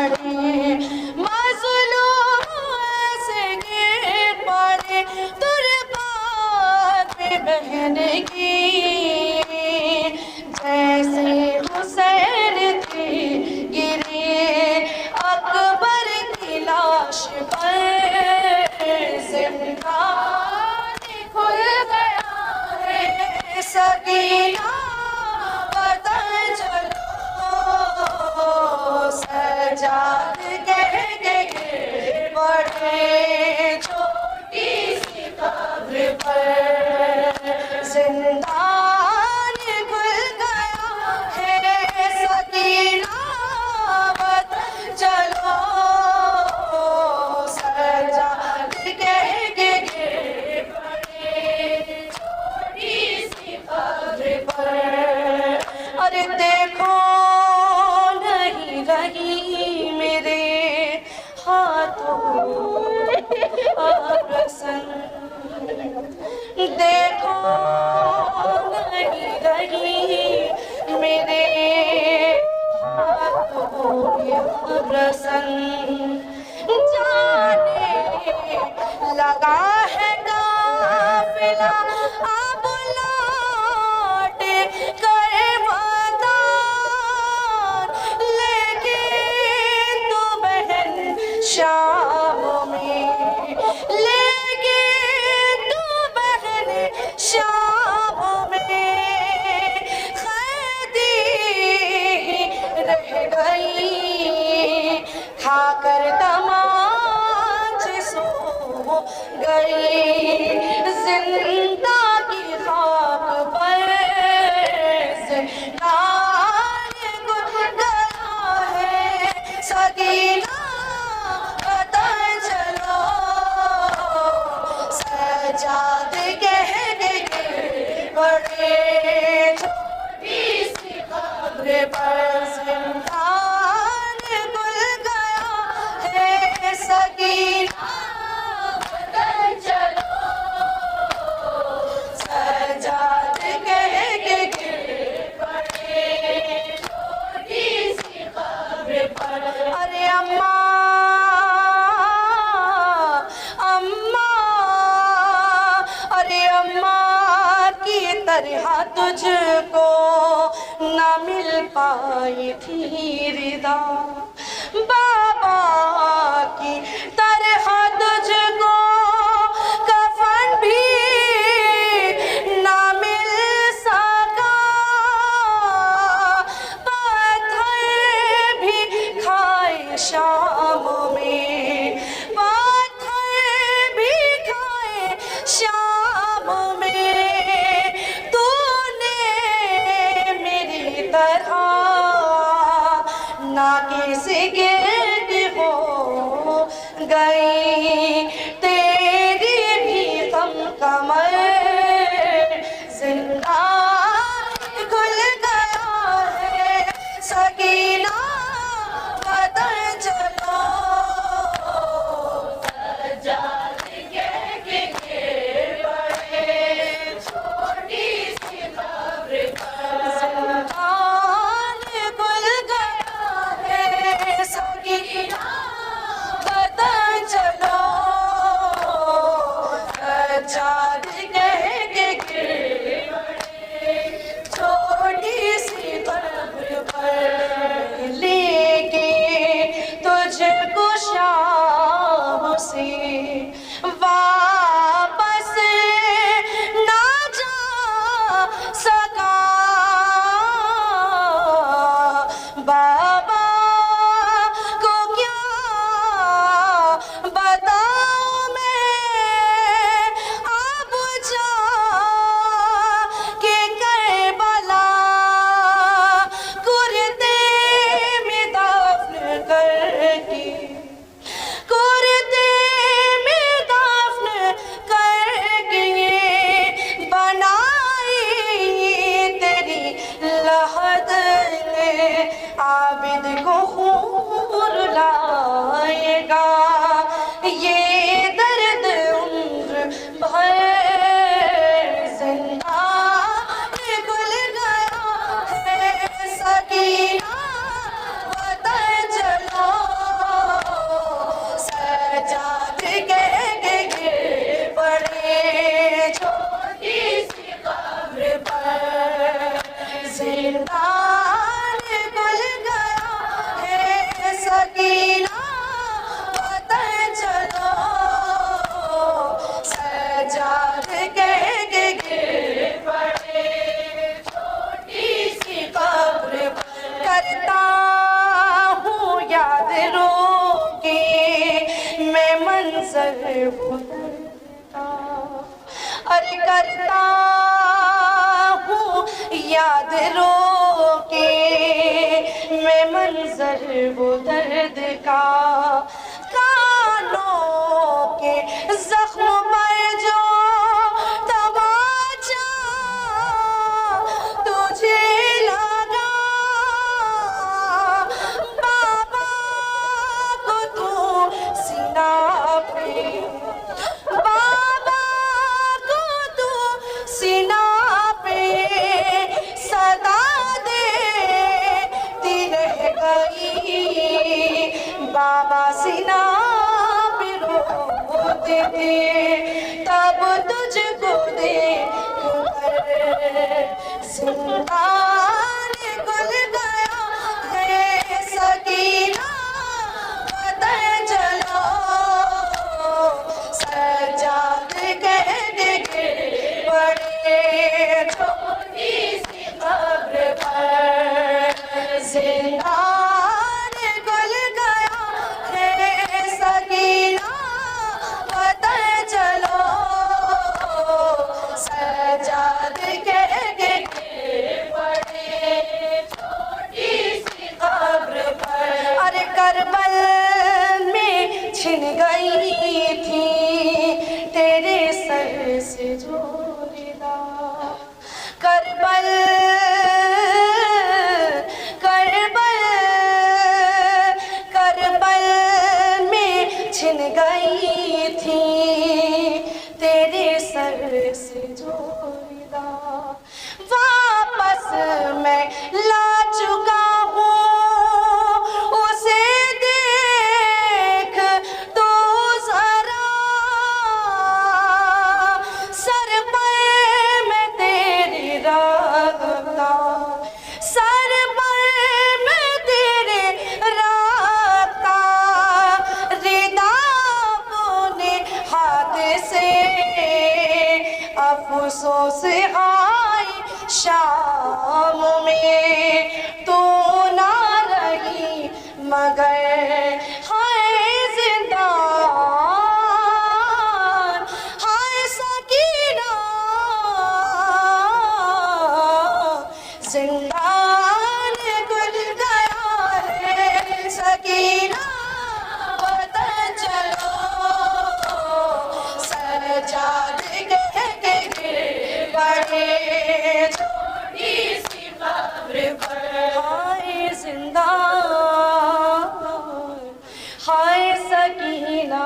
पड़े, मज़लूम ऐसे गिर पड़े तुरबात पे बहन की, जैसे हुसैन थे गिरे अकबर की लाश पर। ज़िंदान खुल गया है सकीना, वतन चलो सजाद कह के गिर पड़े छोटी सी कब्र पर। ज़िंदान खुल गया है सकीना, वतन चलो सजाद कह के गिर पड़े छोटी सी कब्र पर। अरे देखो नहीं रही मेरे हाथों रसन, देखो नहीं रही मेरे हाथों रसन, जाने लगा है काफिला अब लौट कर वतन, लेकिन तो बहन शाम में, लेकिन तो बहन शाम में कैदी रह गई, खाकर तमाचे सो गई। जिंदा की खाक पर ज़िंदान खुल गया है सकीना, वतन चलो सजाद कह के गिर पड़े छोटी सी कब्र पर। ज़िंदान खुल गया है सकीना, वतन चलो सजाद कह के गिर पड़े छोटी सी कब्र पर। अरे अम्मा अम्मा, अरे अम्मा की तरह तुझको न मिल पाई थी रिदा, बाबा की तरह तुझको कफन भी न मिल सका, पत्थर भी खाए शाम में, पत्थर भी खाए शाम में, तूने मेरी तरह ना किसी गिर्द हो गई, तेरी भी कम कमर। ज़िंदान खुल गया है सकीना, वतन चलो सजाद कह के गिर पड़े छोटी सी कब्र पर। ज़िंदान खुल गया है सकीना, वतन चलो सजाद कह के गिर पड़े छोटी सी कब्र पर। लेके तुझको शाम से वापस ना जा सका, बाबा को क्या बताऊं मैं, अब जा के करबला कुर्ते में दफन करके, कुर्ते में दफन करके बनाई तेरी लहद ने, आबिद को खूर लाएगा ये दर्द उम्र भर। ज़िंदान खुल गया है सकीना, वतन चलो करता हूँ याद रो के मैं मंजर वो दर्द का, कानों के जख्म पर जो तमाचा तुझे लगा, बाबा को तू सीना पे, बाबा को तू सीना पे सदा देती रह गई, बाबा सीना पे रोते थे तब तुझको देख कर जिंदान गुल गया है सकीना, पता चलो सजाद कह के बड़े छोटी सी कब्र पर जिंदान गुल गया है सकीना, पता चलो सजाद कह के बड़े छोटी सी कब्र पर। अरे करबल में छिन गई थी तेरे सर से जो रिदा, करबल करबल करबल में छिन गई थी तेरे सर से जो रिदा, वापस मैं ला चुका हूँ उसे देख तो जरा, सर पर मैं तेरे रखता, सर पर मैं तेरे रखता, रिदा अपने हाथ से अफसोस आई शाम में तू ना रही मगर हाय जिंदा, हाय सकीना जिंदान गुल गया है सकीना, पता चलो सजाद कह के बड़े छोटी सी कब्र पर, हाय जिंदा हाय सकीना।